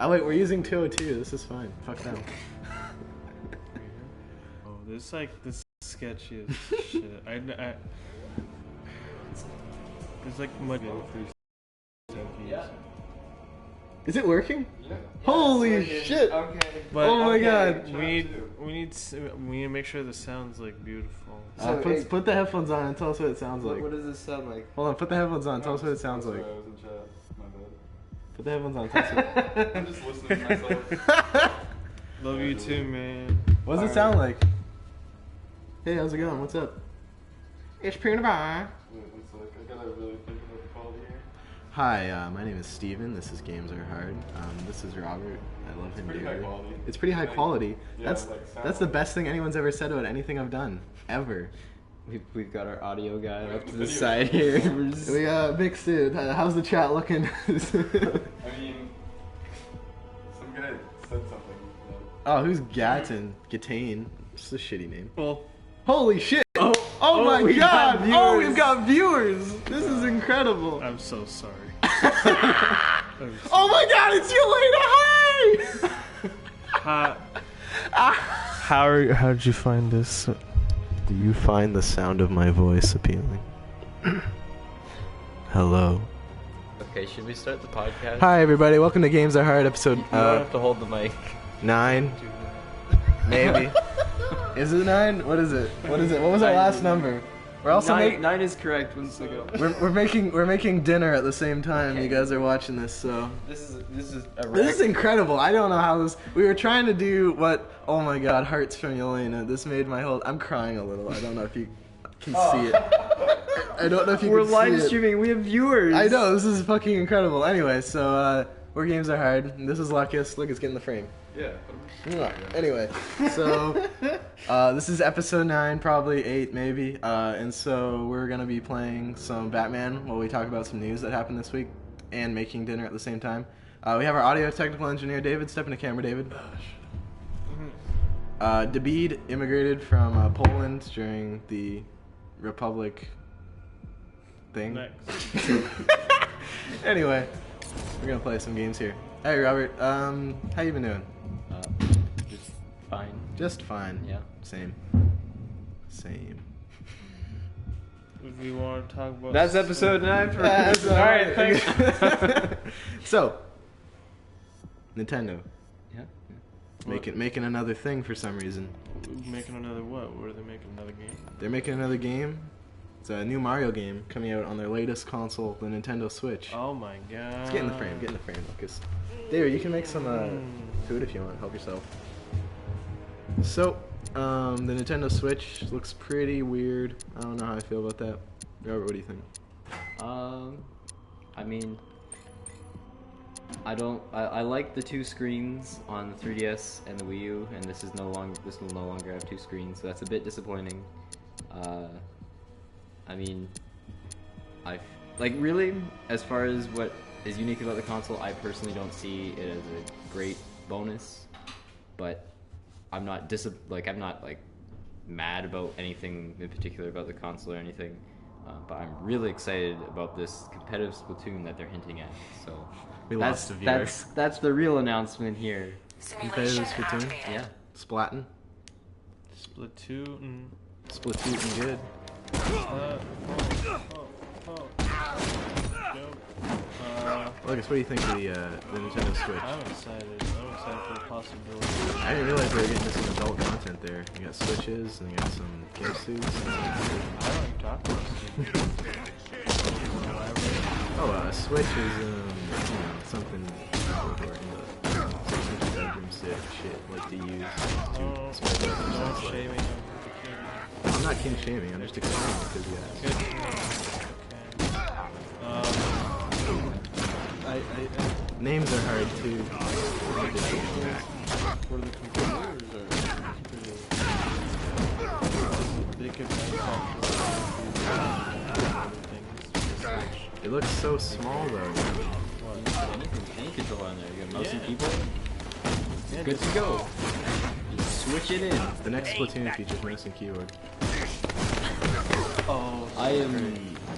Oh wait, we're using 202. This is fine. Fuck them. Oh, this like this sketchiest shit. There's like much. Yeah. Is it working? Yeah. Holy shit! Okay. But oh my god. We need to make sure the sound's like beautiful. Put the headphones on and tell us what it sounds like. What does this sound like? Hold on, put the headphones on. Tell us what it sounds like. I was in chat. My bad. Put the headphones on. Tell us what... I'm just listening to myself. Love you too, man. What does it sound like? Hey, how's it going? What's up? It's PewDiePie. Wait, one sec. I gotta really think about the quality here. Hi, my name is Steven. This is Games Are Hard. This is Robert. I love him Pretty dearly. high quality. It's pretty high quality. Yeah, That's the best thing anyone's ever said about anything I've done. Ever. We've got our audio guy up to the side here. We mixed it. How's the chat looking? I mean, some guy said something. Oh, who's Gatton? Gatane. Just a shitty name. Well, holy shit! Oh my we god! got Oh, we've got viewers! This is incredible. I'm so sorry. Oh my god, it's Yelena! Hi! How did you find this? Do you find the sound of my voice appealing? Hello. Okay, should we start the podcast? Hi everybody, welcome to Games Are Hard episode You don't have to hold the mic. 9. Maybe. Is it 9? What is it? What is it? What was our last number? We're also nine is correct. 1 second. we're making dinner at the same time. You guys are watching this, so This is this is incredible. I don't know how this. We were trying to do what? Oh my God, hearts from Yelena. This made my whole. I'm crying a little. I don't know if you can see it. I don't know if you We're can live see it. streaming. We have viewers. I know, this is fucking incredible. Anyway, so we're Games Are Hard. And this is Lucas. Lucas, get in the frame. Yeah. Anyway, so this is episode 9, probably 8 maybe, and so we're gonna be playing some Batman while we talk about some news that happened this week and making dinner at the same time. We have our audio technical engineer David. Step into camera, David. David immigrated from Poland during the Republic thing. Next. Anyway, we're gonna play some games here. Hey Robert, how you been doing? Just fine. Just fine. Yeah. Same. If we want to talk about. That's episode 9 for All right, thanks. So, Nintendo Yeah. making another thing for some reason. Making another what? What are they making? Another game? They're making another game. It's a new Mario game coming out on their latest console, the Nintendo Switch. Oh my god. Let's get in the frame. Get in the frame, Lucas. David, you can make some food if you want. Help yourself. So, the Nintendo Switch looks pretty weird. I don't know how I feel about that. Robert, what do you think? I mean, I like the 2 screens on the 3DS and the Wii U, and this will no longer have 2 screens, so that's a bit disappointing. I mean, really, as far as what is unique about the console, I personally don't see it as a great bonus, but I'm not mad about anything in particular about the console or anything. But I'm really excited about this competitive Splatoon that they're hinting at. So We lost a viewer. That's the real announcement here. Competitive Splatoon? Yeah. Splatin? Splatoon. Splatoon good. Lucas, what do you think of the Nintendo Switch? I'm excited. I'm excited for the possibility. I didn't realize they were getting some adult content there. You got Switches, and you got some game suits. I don't talk about Oh, a Switch is, something for in the bedroom shit like to use to spread out the No light. shaming of the king. I'm not king shaming, I'm just explaining because Good. Okay. names are hard too. For the computers they could It looks so small though. Any controller on there. You got mouse and keyboard. It's good to go. Just switch it in. The next Splatoon features mouse and keyboard. Oh, I am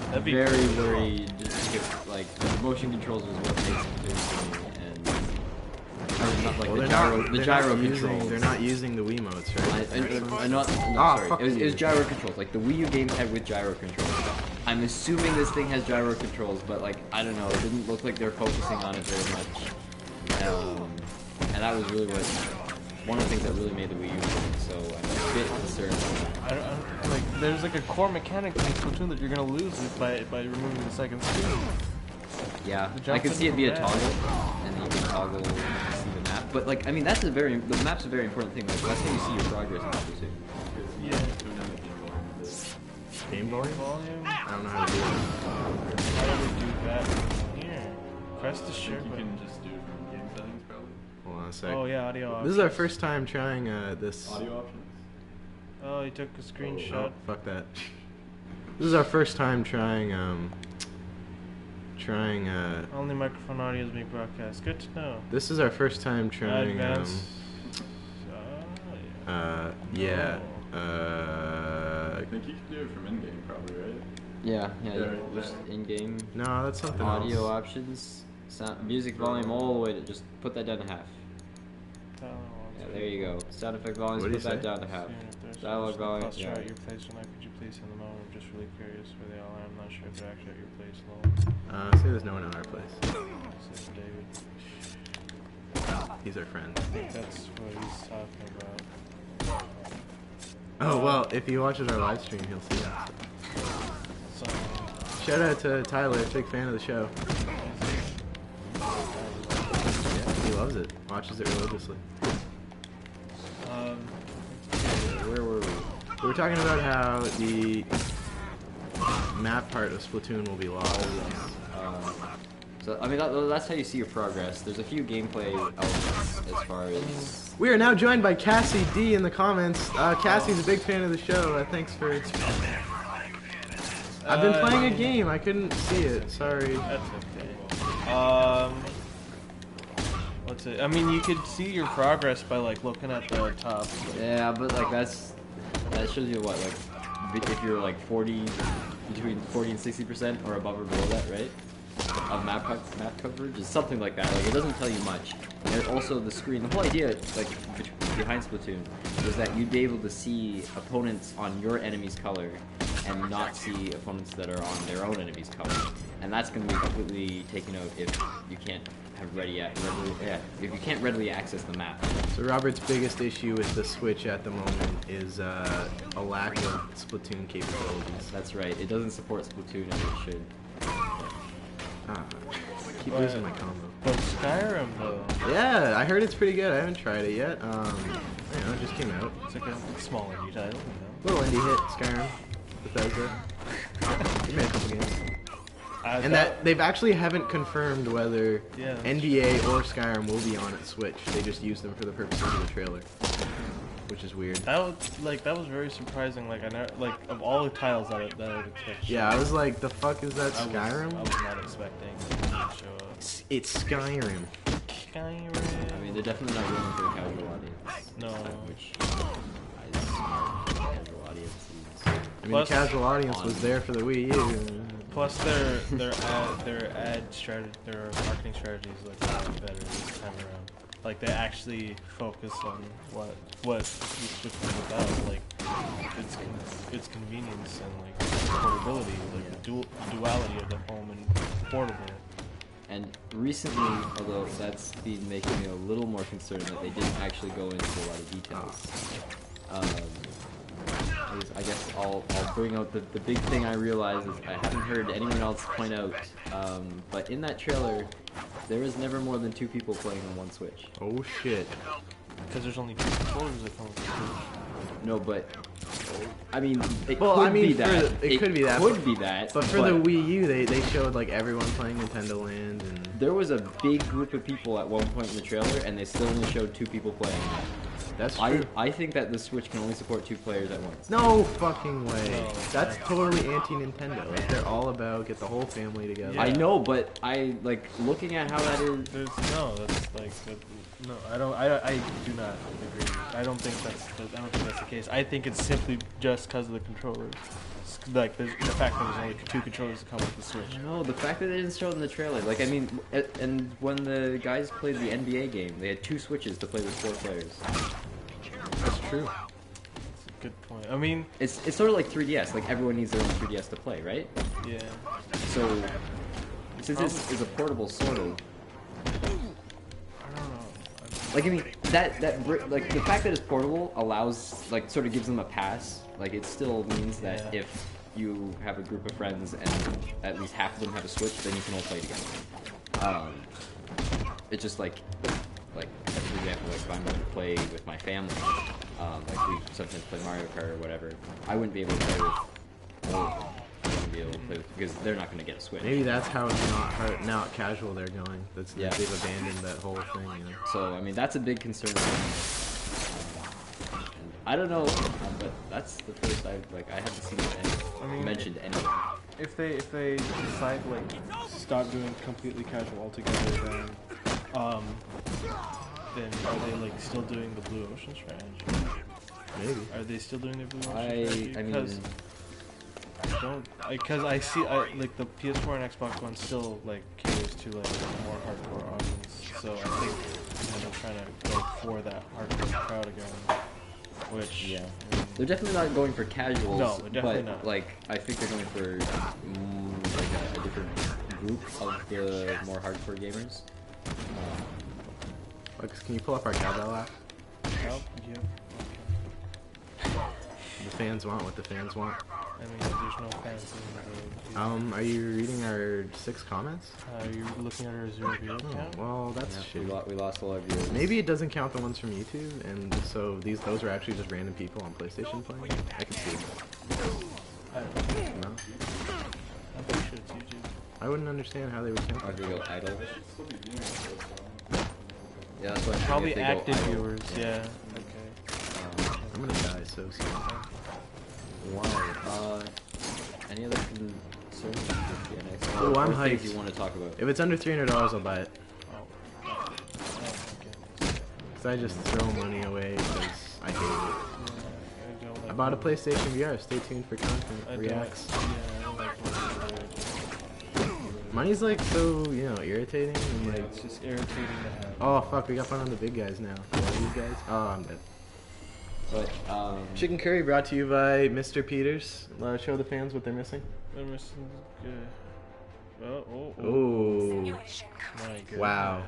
that'd be very worried if, like, the motion controls was what makes it good for me, and not like Well, the they're gyro, not, the they're gyro not using, controls. they're not using the Wiimotes, right? I'm not. No, Ah, sorry. fuck It was you. gyro controls. Like the Wii U game had with gyro controls. I'm assuming this thing has gyro controls, but like I don't know. It didn't look like they were focusing on it very much. And that was really one of the things that really made the Wii U work. So I'm a bit concerned. I don't, like, there's like a core mechanic in Splatoon that you're gonna lose by removing the second screen. Yeah, The I could jump see it be a in toggle, and then you can toggle to see the map. But like, I mean, the map's a very important thing. Like, that's how you see your progress in Splatoon. Yeah. Game volume? Volume. I don't know how to do it. How do we do that? Here. Press the share You button. can just do it from game settings, probably. Hold on a sec. Oh yeah, audio This options. is our first time trying this. Audio options. Oh, he took a screenshot. Oh, fuck that. This is our first time trying Only microphone audio is being broadcast. Good to know. this is our first time trying Advanced. yeah. I think you can do it from in-game, probably, right? Yeah, Yeah, just in-game No, that's something audio else. options, sound, music volume all the way to just put that down to half. Yeah, there you go. Sound effect volumes, What do put you that say? down to half. Dialogue volume, Cost yeah. at your place tonight. Could you please send them over? I'm just really curious where they all are. I'm not sure if they're actually at your place. No. Say there's no one at our place. This is David. He's our friend. I think that's what he's talking about. Oh well, if he watches our live stream, he'll see that. So, Shout out to Tyler, big fan of the show. Yeah, he loves it. Watches it religiously. Where were we? We were talking about how the map part of Splatoon will be lost. So I mean that's how you see your progress. There's a few gameplay elements as far as We are now joined by Cassie D in the comments. Cassie's a big fan of the show. Thanks for. I've been playing a game. I couldn't see it. Sorry. that's okay. What's it? I mean, you could see your progress by like looking at the top. yeah, but like that shows you what like if you're like 40 between 40 and 60% or above or below that, right? Of map coverage is something like that. Like it doesn't tell you much. And also the screen. The whole idea, like behind Splatoon, was that you'd be able to see opponents on your enemy's color and not see opponents that are on their own enemy's color. And that's going to be completely taken out if you can't have if you can't readily access the map. So Robert's biggest issue with the Switch at the moment is a lack of Splatoon capabilities. That's right. It doesn't support Splatoon as it should. Keep But- losing my combo. But Skyrim though, Yeah, I heard it's pretty good. I haven't tried it yet. It just came out. it's like a small indie title, Little indie hit, Skyrim, Bethesda. They made a couple games. And that that they've actually haven't confirmed whether Yeah. NBA or Skyrim will be on its Switch. They just used them for the purposes of the trailer, which is weird. that was very surprising. Like I never, like of all the titles that I would expect. Yeah, I was like, the fuck is that I was Skyrim? not expecting it to show up. It's Skyrim. Skyrim. I mean, they're definitely not going for a casual audience. No. Which casual audience is. I mean, Plus- the casual audience was there for the Wii U. Plus, their ad strategy, their marketing strategies look a lot better this time around. Like they actually focus on what Switch is about, like its convenience and like portability, like the duality of the home and portable. And recently, although that's been making me a little more concerned that they didn't actually go into a lot of details. I guess I'll bring out the big thing I realize is I haven't heard anyone else point out, but in that trailer, there was never more than 2 people playing on one Switch. Oh shit. Because there's only 2 controllers that come with the Switch. No, but I mean, it Well, could I mean, be that. it could be that, Could be that. But for the Wii U, they showed like everyone playing Nintendo Land and. there was a big group of people at one point in the trailer, and they still only showed 2 people playing. That's true. I think that the Switch can only support 2 players at once. No fucking way. No. That's totally anti-Nintendo. Like, they're all about get the whole family together. Yeah. I know, but I like looking at how that is. No, I do not agree. I don't think that's the case. I think it's simply just because of the controllers. Like the fact that there's only 2 controllers to come with the Switch. No, the fact that they didn't show it in the trailer. Like, I mean, and when the guys played the NBA game, they had 2 Switches to play with 4 players. That's true. That's a good point. I mean, It's sort of like 3DS. Like, everyone needs their own 3DS to play, right? yeah. So, since this is a portable sort of, I don't know. like, I mean, like, the fact that it's portable allows, like, sort of gives them a pass. Like, it still means that Yeah. if you have a group of friends and at least half of them have a Switch, then you can all play together. It's just like for example, like if I'm going to play with my family, like we sometimes play Mario Kart or whatever, I wouldn't be able to play with all of them. I wouldn't be able to play with, because they're not going to get a Switch. Maybe that's how not casual they're going. That's Yeah. they've abandoned that whole thing. You know? So, I mean, that's a big concern for me. I don't know, but that's the first I haven't seen it mentioned anywhere. If they decide like stop doing completely casual altogether, then are they like still doing the Blue Ocean strategy? Maybe. Are they still doing the Blue Ocean strategy? I mean, Because I see like the PS4 and Xbox One still like caters to like a more hardcore audience, so I think they're trying to go for that hardcore crowd again. Which yeah, I mean, they're definitely not going for casuals. No, they're definitely but not. like I think they're going for like a different group of the more hardcore gamers. Lex, can you pull up our cowbell app? oh, yeah. The fans want what the fans want. I mean, there's no fans in the. Are you reading our 6 comments? Are you looking at our 0 view Oh, account? well, that's Yeah, shitty. we lost a lot of viewers. Maybe it doesn't count the ones from YouTube, and so those are actually just random people on PlayStation playing. I can see it. I don't know. No? I'm pretty sure it's YouTube. I wouldn't understand how they would count Or if that. they go idle. Still be viewing it, Yeah, that's what I'm Probably thinking, if they active go idle. viewers, yeah. Okay. I'm gonna die so soon. Wow. Any other concerns with the NX? Oh, I'm Or things hyped. you want to talk about? If it's under $300, I'll buy it. Oh, okay. Cause I just throw money away because I hate it. I don't I like bought a when- PlayStation VR. Stay tuned for content. I don't- Reacts. Yeah, I don't like when Money's like so, irritating and like. it's just irritating to have. Oh fuck, we got fun on the big guys now. These guys. Oh, I'm dead. But Chicken curry brought to you by Mr. Peters. Show the fans what they're missing. Emerson's good. Oh. Oh, My God. wow,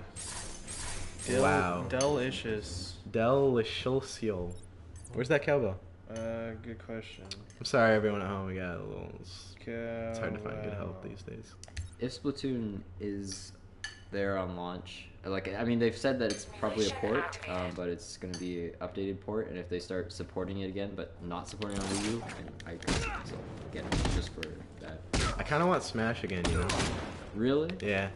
wow. Delicious. Delicioso. Where's that cowbell? Good question. I'm sorry, everyone at home. We got a little. It's hard to find good help these days. if Splatoon is there on launch, like, I mean, they've said that it's probably a port, but it's going to be an updated port, and if they start supporting it again, but not supporting on Wii U, I could see myself getting it just for that. I kind of want Smash again, you know? Really? Yeah.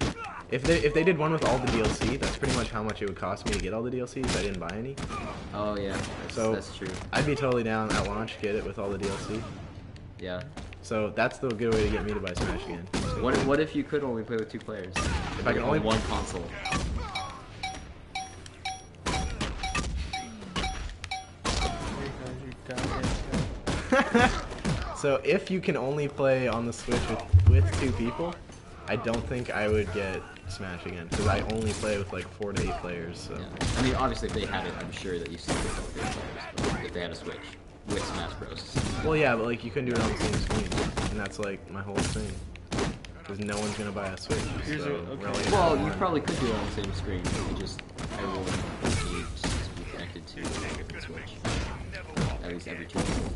If they did one with all the DLC, that's pretty much how much it would cost me to get all the DLCs. I didn't buy any. Oh, yeah. That's true. I'd be totally down at launch, get it with all the DLC. Yeah. So that's the good way to get me to buy Smash again. What if you could only play with 2 players? If I can on only one console. So if you can only play on the Switch with 2 people, I don't think I would get Smash again because I only play with like 4 to 8 players. So. Yeah. I mean, obviously, if they had it, I'm sure that you still could play with 8 players. But if they had a Switch with Smash Bros. Well, yeah, but like you couldn't do it on the same screen, and that's like my whole thing. Because no one's gonna buy a Switch. Here's So a- okay. we're only gonna Well, have you one. probably could do it on the same screen. You just everyone needs to be connected to a different Switch. At least every 2 people.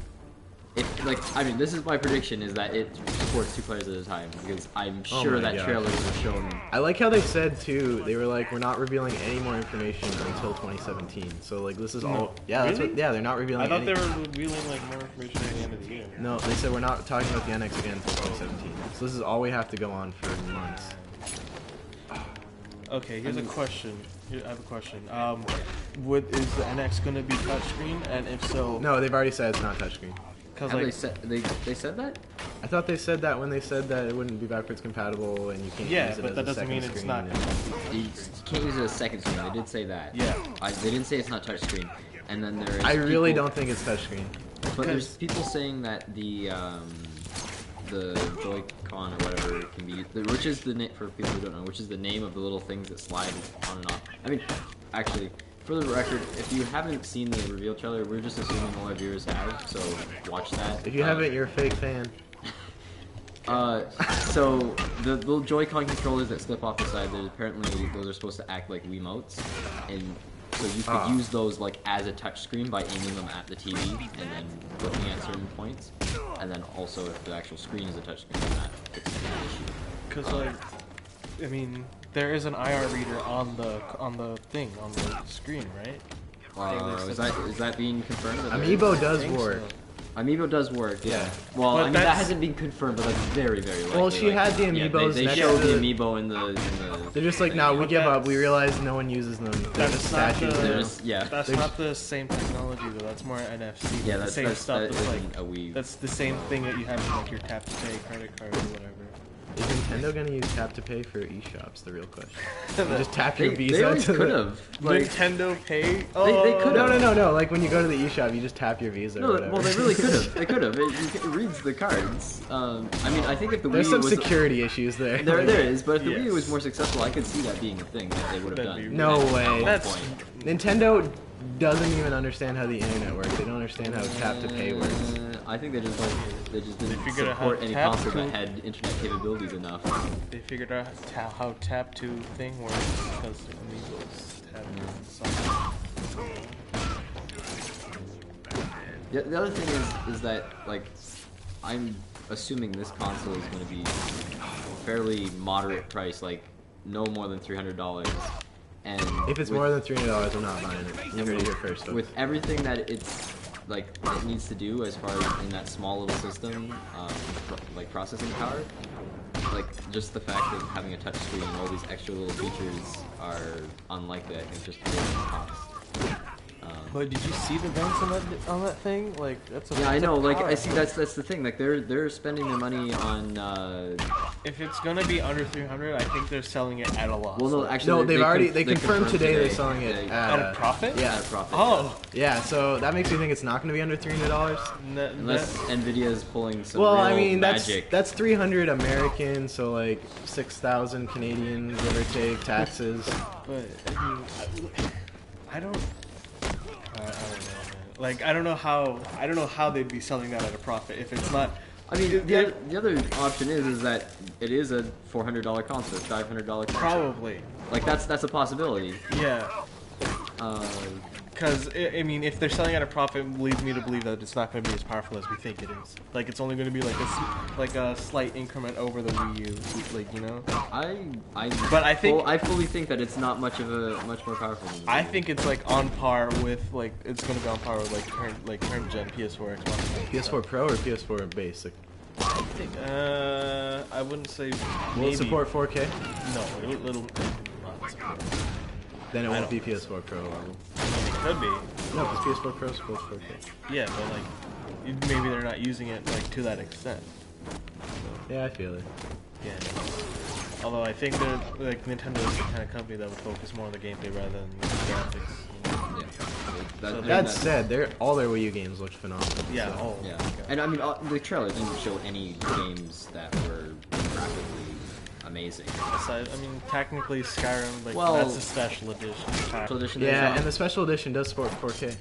If, like, I mean, this is my prediction, is that it supports 2 players at a time, because I'm Oh sure my that God. trailer would have shown. I like how they said too. They were like, we're not revealing any more information until 2017. So like this is all. Yeah, that's Really? what. Yeah, they're not revealing. I thought any, they were revealing like more information at the end of the year. No, they said we're not talking about the NX again until 2017. So this is all we have to go on for months. Okay, here's a question. I have a question. Is the NX gonna be touchscreen? And if so, No, they've already said it's not touchscreen. because Have like they said that? I thought they said that when they said that it wouldn't be backwards compatible and you can't Yeah, use it but as that a doesn't second mean it's screen not. and- You can't use it as a second screen. They did say that. Yeah. They didn't say it's not touchscreen. And then there is. I really people- don't think it's touchscreen. But there's people saying that the Joy-Con or whatever can be, which is the name for people who don't know, which is the name of the little things that slide on and off. I mean, actually, for the record, if you haven't seen the reveal trailer, we're just assuming all our viewers have, so watch that. If you haven't, you're a fake fan. So the little Joy-Con controllers that slip off the side, apparently those are supposed to act like Wiimotes, and so you could use those like as a touchscreen by aiming them at the TV and then looking at certain points, and then also if the actual screen is a touchscreen, then that fixes the issue. Because like, I mean, there is an IR reader on the thing on the screen, right? Is that being confirmed? Amiibo does work. Amiibo does work, yeah. Well, I mean, that hasn't been confirmed, but that's very, very likely. Well, she had the Amiibos they next showed to the Amiibo in the They're just like, no, we give up. We realize no one uses them. They're just statues. That's not the same technology, though. That's more NFC. Yeah, that's the same stuff. That's like a Wii. That's the same thing that you have in like your tap to pay credit card or whatever. Is Nintendo gonna use tap to pay for eShops? The real question. You just tap your Visa. They always could have. Like, Nintendo Pay. They could have. No. Like when you go to the eShop, you just tap your Visa. No, or whatever. well, they really could have. They could have. It reads the cards. I mean, I think if the Wii There's some was security issues there. There is, but if the Wii was more successful, I could see that being a thing that they would have done. No way. That's Nintendo doesn't even understand how the internet works. They don't understand how tap to pay works. I think they just didn't support any console that had internet capabilities enough. They figured out how tap to thing works because Amiibos tap The other thing is that like I'm assuming this console is going to be fairly moderate price, like no more than $300. And if it's more than $300, I'm not buying it. You heard it here first. Folks. With everything that it's like it needs to do as far as in that small little system, like processing power, like just the fact of having a touch screen and all these extra little features are unlikely. I think just for the cost. But did you see the vents on that thing? Like that's a I know. Like I see that's the thing. Like they're spending their money on. If it's gonna be under 300, I think they're selling it at a loss. Well, no, actually, they confirmed today they're selling it at a profit. Yeah, at a profit. Oh, yeah. So that makes me think it's not gonna be under $300. Unless Nvidia is pulling some. Well, real I mean magic. that's 300 American, so like 6,000 Canadian, give or take taxes. But I mean, I don't know, man. Like I don't know how they'd be selling that at a profit if it's not. I mean, the other option is that it is a $400 console, $500 console. Probably. Like that's a possibility. Yeah. Because I mean, if they're selling at a profit, it leads me to believe that it's not going to be as powerful as we think it is. Like it's only going to be like a slight increment over the Wii U, like you know. But I fully think that it's not much more powerful. Than I think it's like on par with like it's going to be on par with current gen PS4, Xbox. PS4 Pro or PS4 Basic? I think I wouldn't say. Will it support 4K? No, it'll not support. Then it won't be PS4 Pro level. It could be. No, because PS4 Pro supports 4K. Yeah, but like maybe they're not using it like to that extent. Yeah, I feel it. Yeah. Although I think they're like Nintendo is the kind of company that would focus more on the gameplay rather than the graphics. Yeah. That said, all their Wii U games looked phenomenal. Yeah. So. Oh. Yeah. And I mean, the trailer didn't show any games that were graphically amazing. Aside, I mean, technically Skyrim, like Well, that's a special edition. Special edition. Yeah, and the special edition does support 4K.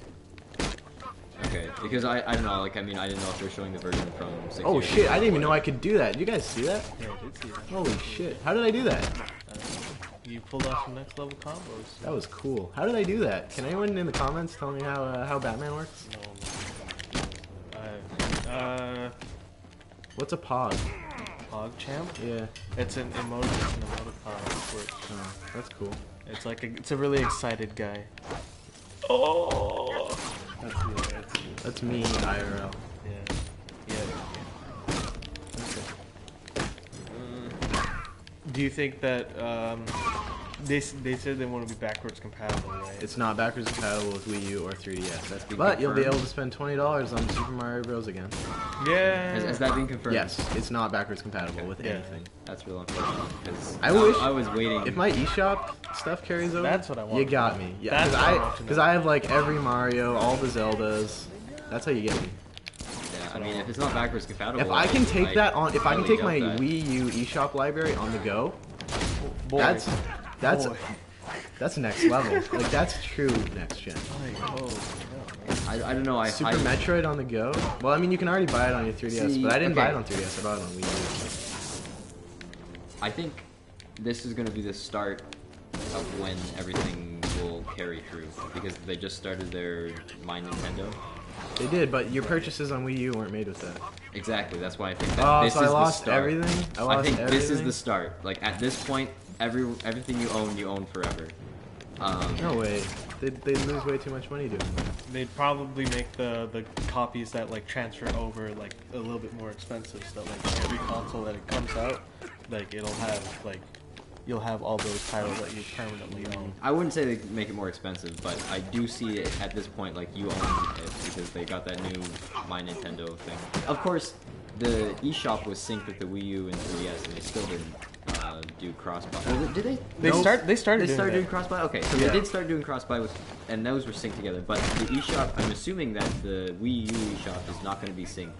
Okay, because I don't know, like I mean I didn't know if they're showing the version from 60. Oh shit! I didn't even know I could do that. Did you guys see that? Yeah, I did see that. Holy shit! How did I do that? You pulled off some next level combos. That was cool. How did I do that? Can anyone in the comments tell me how Batman works? No. What's a pog? PogChamp? Yeah. It's an emoticon. Oh, that's cool. It's like it's a really excited guy. Oh. That's me IRL. Yeah. Do you think that they said they want to be backwards compatible, right? It's not backwards compatible with Wii U or 3DS. That's been but you'll be confirmed. able to spend $20 on Super Mario Bros. Again. Yeah. Has that been confirmed? Yes, it's not backwards compatible with Yeah. anything. That's real unfortunate because I wish I was waiting. If my eShop stuff carries over, That's what I want. You got me. Yeah, That's what I want to because know. I have like every Mario, all the Zeldas. That's how you get me. That's I what mean, I if it's not backwards compatible, If I can take that on, if I can highly take my doubt that. Wii U eShop library on the go, Boy. that's Boy. that's next level. Like that's true next gen. Like, oh, I don't know. Super Metroid on the go. Well, I mean, you can already buy it on your 3DS, See, but I didn't buy okay. it on 3DS. I bought it on Wii I think this is going to be the start of when everything will carry through because they just started their My Nintendo. U. They did, but your purchases on Wii U weren't made with that. Exactly. That's why I think that Oh, this so is I lost the start. everything. I think this is the start. Like at this point, everything you own forever. No way. They lose way too much money doing that. they'd probably make the copies that like transfer over like a little bit more expensive, so that like every console that it comes out, like it'll have like you'll have all those titles that you permanently own. I wouldn't say they make it more expensive, but I do see it at this point like you own it because they got that new My Nintendo thing. Of course, the eShop was synced with the Wii U and 3DS, and they still didn't do cross-buy. Did they? They Nope. started They started doing doing that. cross-buy? Okay, so Yeah. they did start doing cross-buy with, and those were synced together. But the eShop, I'm assuming that the Wii U eShop is not going to be synced.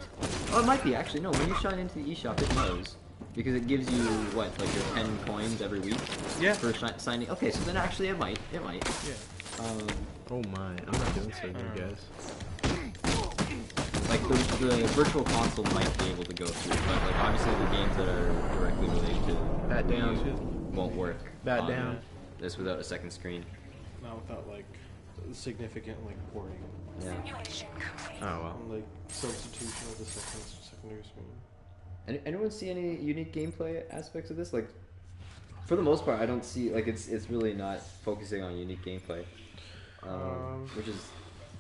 Oh, it might be, actually. No, when you sign into the eShop, it knows. Because it gives you, what, like your 10 coins every week? Yeah. For signing. Okay, so then actually it might. It might. Yeah. Oh my, I'm not doing so good, guys. Like the virtual console might be able to go through, but like obviously the games that are directly related to Bat Wii down. U won't work. Bat on down. This without a second screen. Not without like significant like porting, Yeah. Oh well. and, like substitution of the secondary screen. Anyone see any unique gameplay aspects of this? Like, for the most part, I don't see like it's really not focusing on unique gameplay, which is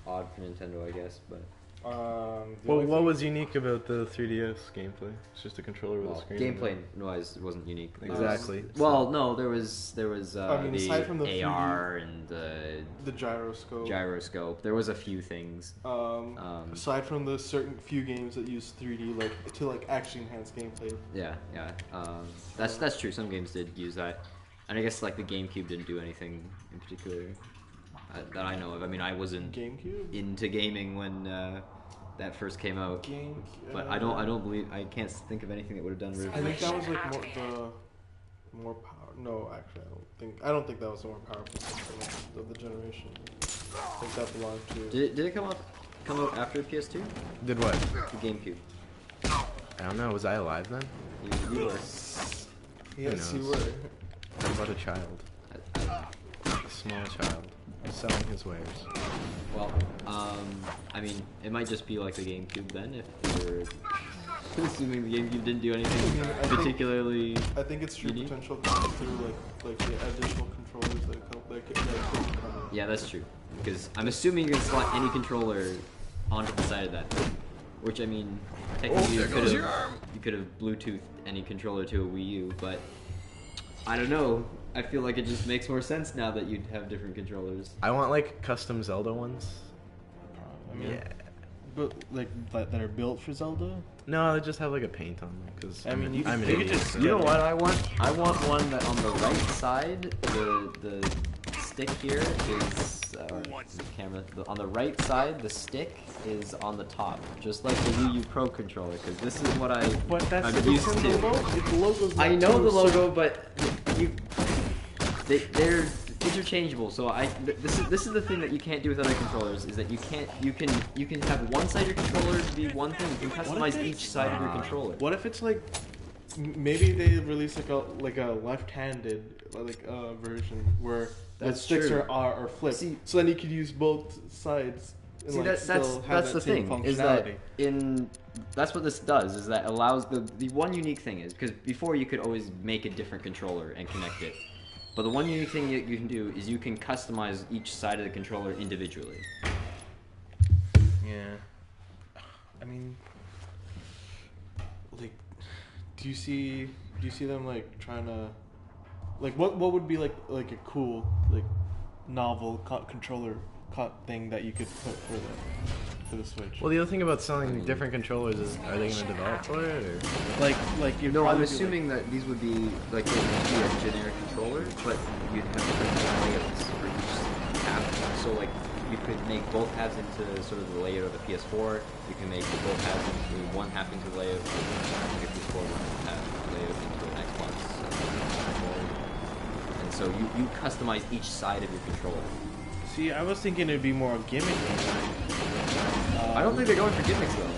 odd for Nintendo, I guess. But Well, what was unique about the 3DS gameplay? It's just a controller with a screen. gameplay-wise, it wasn't unique. Exactly. Well, no, there was I mean, aside from the AR and the The gyroscope. gyroscope. There was a few things. Aside from the certain few games that use 3D, like to like actually enhance gameplay. Yeah. That's true. Some games did use that, and I guess like the GameCube didn't do anything in particular that I know of. I mean, I wasn't GameCube. into gaming when that first came out, but I can't think of anything that would have done really. I think that was like more power. No, actually, I don't think that was the more powerful system of the generation. I think that belonged to. Did it come out after PS2? Did what? The GameCube. I don't know. Was I alive then? You were. Yes, you knows? were. I'm but a child. A small child. Selling his wares. Well, I mean, it might just be like the GameCube then, if you're assuming the GameCube didn't do anything particularly. I think its true unique. potential comes through like the additional controllers that come. Yeah, that's true. Because I'm assuming you can slot any controller onto the side of that thing. Which I mean, technically you could have Bluetoothed any controller to a Wii U, but I don't know. I feel like it just makes more sense now that you'd have different controllers. I want like custom Zelda ones. I mean, Yeah. but like that are built for Zelda. No, they just have like a paint on them because I mean, I'm an you could idiot. just- You know what I want? I want one that on the right side, the stick here is camera. On the right side, the stick is on the top, just like the Wii U Pro controller. Because this is what But that's I'm used to. The logo's not I know too the logo, but they're interchangeable. So this is the thing that you can't do with other controllers is that you can have one side of your controller be one thing. You can customize each side of your controller. What if it's like maybe they release like a left-handed version where the That's sticks true. are flipped, See- so then you could use both sides. And, See, like, still have that's that the same thing is that functionality. that's what this does is that allows the one unique thing is because before you could always make a different controller and connect it, but the one unique thing you can do is you can customize each side of the controller individually. Yeah, I mean, like, do you see them like trying to, like, what would be like a cool like novel controller thing that you could put for the Switch? Well, the other thing about selling different controllers is, are they going to develop for it or? Like you'd No, I'm probably be, assuming that these would be like it would be a generic controller, but you'd have different layouts for each app. So like you could make both halves into sort of the layout of a PS4. You can make both halves into one half into the layout of a PS4, one half layout into an Xbox controller. And so you customize each side of your controller. See, I was thinking it'd be more gimmicky. I don't think they're going for gimmicks though.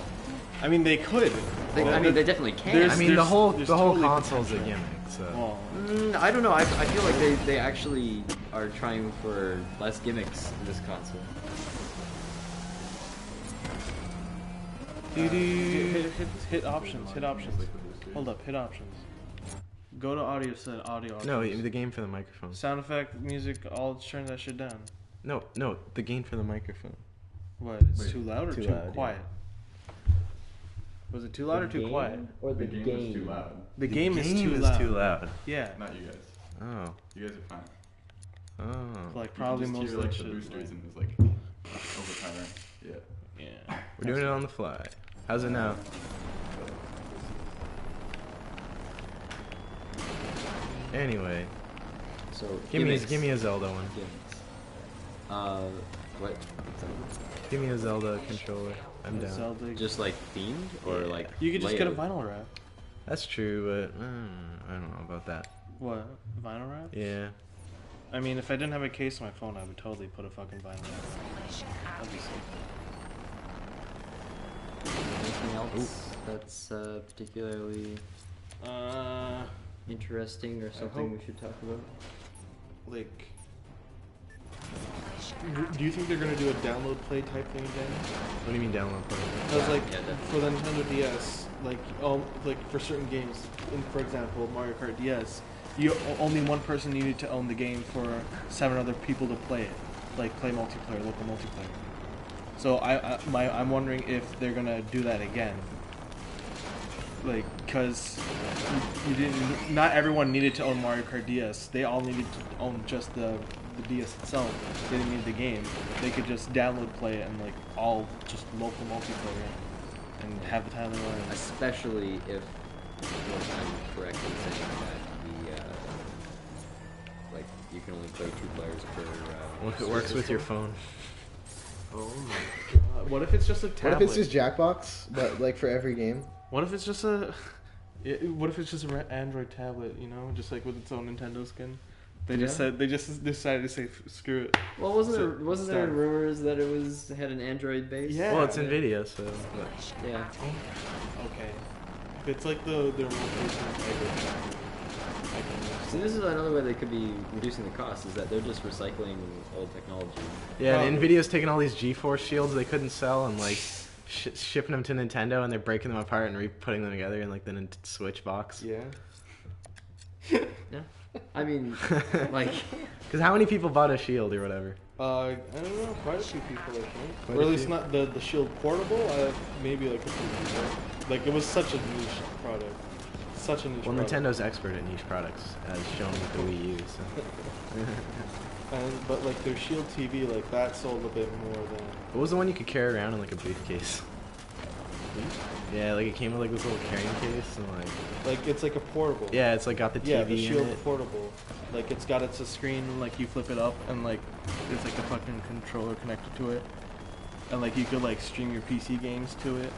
I mean, they could. They definitely can. there's- I mean, the whole totally console's a potential. gimmick. So Well, I don't know. I feel like they actually are trying for less gimmicks in this console. hit options. Hit options. Hold up. Hit options. Go to audio set. Audio options. no, the gain for the microphone. Sound effect, music. All turn that shit down. No, the gain for the microphone. What? It's too loud or Too too loud, quiet? Was it too loud or too quiet? Or The game was too loud. The game is too is loud. too loud. Yeah. Not you guys. Oh, You guys are fine. oh. Like probably you can most just of hear, the like, the shit. boosters and it's like overpowering. Yeah. Yeah. We're doing it on the fly. How's it now? Anyway, So give gimmicks. me a Zelda one. Gimmicks. What? Give me a Zelda controller. I'm down. Zelda. Just like themed or like You could just get a layout? vinyl wrap. That's true, but I don't know about that. What? Vinyl wrap? Yeah. I mean, if I didn't have a case on my phone, I would totally put a fucking vinyl wrap. That'd be sick. Anything else that's particularly interesting or something hope- we should talk about? Like, do you think they're gonna do a download play type thing again? What do you mean download play? Because like Yeah, definitely. for the Nintendo DS, like for certain games, for example Mario Kart DS, only one person needed to own the game for 7 other people to play it, like play multiplayer, local multiplayer. So I'm wondering if they're gonna do that again. Like, cause you didn't. Not everyone needed to own Mario Kart DS. They all needed to own just the DS itself. They didn't need the game. They could just download, play it, and like all just local multiplayer, and have the time they wanted. Especially if I'm correct in saying that the like you can only play 2 players per. What if it works with your phone? Oh my god! What if it's just a tablet? What if it's just Jackbox, but like for every game? What if it's just a? What if it's just an Android tablet? You know, just like with its own Nintendo skin. They just Yeah. said they just decided to say screw it. Well, wasn't So, there start. rumors that it had an Android base? Yeah. Well, it's Nvidia, so. Yeah. Okay. If it's like the remote control Tiger, I can So this is another way they could be reducing the cost, is that they're just recycling old technology. Yeah, and Probably. Nvidia's taking all these GeForce shields they couldn't sell and like shipping them to Nintendo, and they're breaking them apart and re-putting them together in like the Switch box. Yeah. Yeah. I mean, like, Because how many people bought a shield or whatever? I don't know. Quite a few people, I think. Quite Or a at least few. not the Shield portable. Maybe like a few people. Like it was such a niche product. Such a niche. Well, product. Nintendo's expert at niche products, as shown with the Wii U. So. But like their Shield TV, like that sold a bit more than. What was the one you could carry around in like a briefcase? Yeah, like it came with like this little carrying case and like. It's like a portable. Yeah, it's like got the TV Yeah, the in Shield it. portable. Like it's got a screen and like you flip it up and like there's like a fucking controller connected to it, and like you could like stream your PC games to it.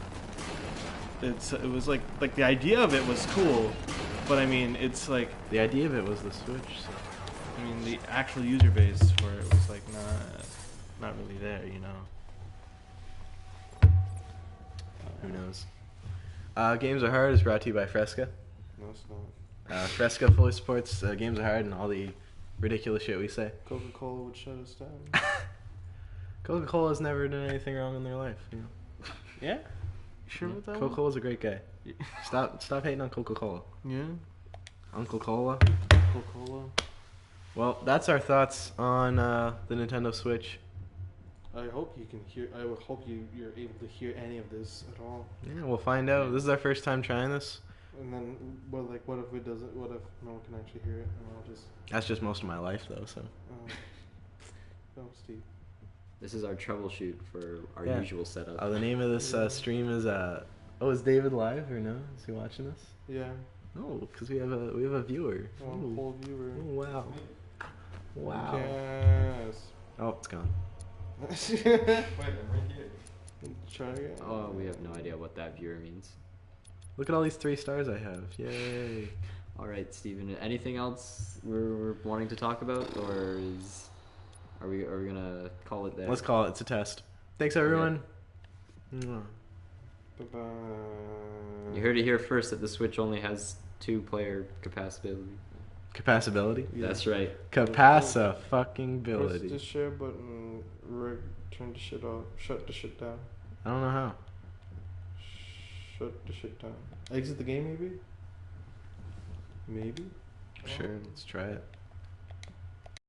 It was like the idea of it was cool, but I mean it's like The idea of it was the Switch. So. I mean the actual user base for it was like not really there, you know. Who knows? Games Are Hard is brought to you by Fresca. No, it's not. Fresca fully supports Games Are Hard and all the ridiculous shit we say. Coca-Cola would shut us down. Coca-Cola's never done anything wrong in their life. You know? Yeah. You sure about that? one? Coca-Cola's a great guy. Stop hating on Coca-Cola. Yeah. Uncle Cola. Coca-Cola. Well, that's our thoughts on the Nintendo Switch. I hope you can hear. I would hope you're able to hear any of this at all. Yeah, we'll find out. This is our first time trying this. And then, what if it doesn't? What if no one can actually hear it? And I'll just. That's just most of my life, though. So. Oh, Steve. this is our troubleshoot for our Yeah. usual setup. The name of this stream is is David live or no? Is he watching us? Yeah. Oh, because we have a viewer. One Ooh. whole viewer. Oh, wow. Wow. Yes. Oh, it's gone. Wait, I'm right here. Try again. Oh, we have no idea what that viewer means. Look at all these 3 stars I have. Yay. All right, Steven. Anything else we're wanting to talk about, or are we gonna call it there? Let's call it. It's a test. Thanks, everyone. Mwah. Bye-bye. You heard it here first that the Switch only has 2-player capacity. Capacability? That's right. Fucking Press ability. the share button, turn the shit off, shut the shit down. I don't know how. Shut the shit down. Exit the game, maybe? Maybe? Sure, let's try it.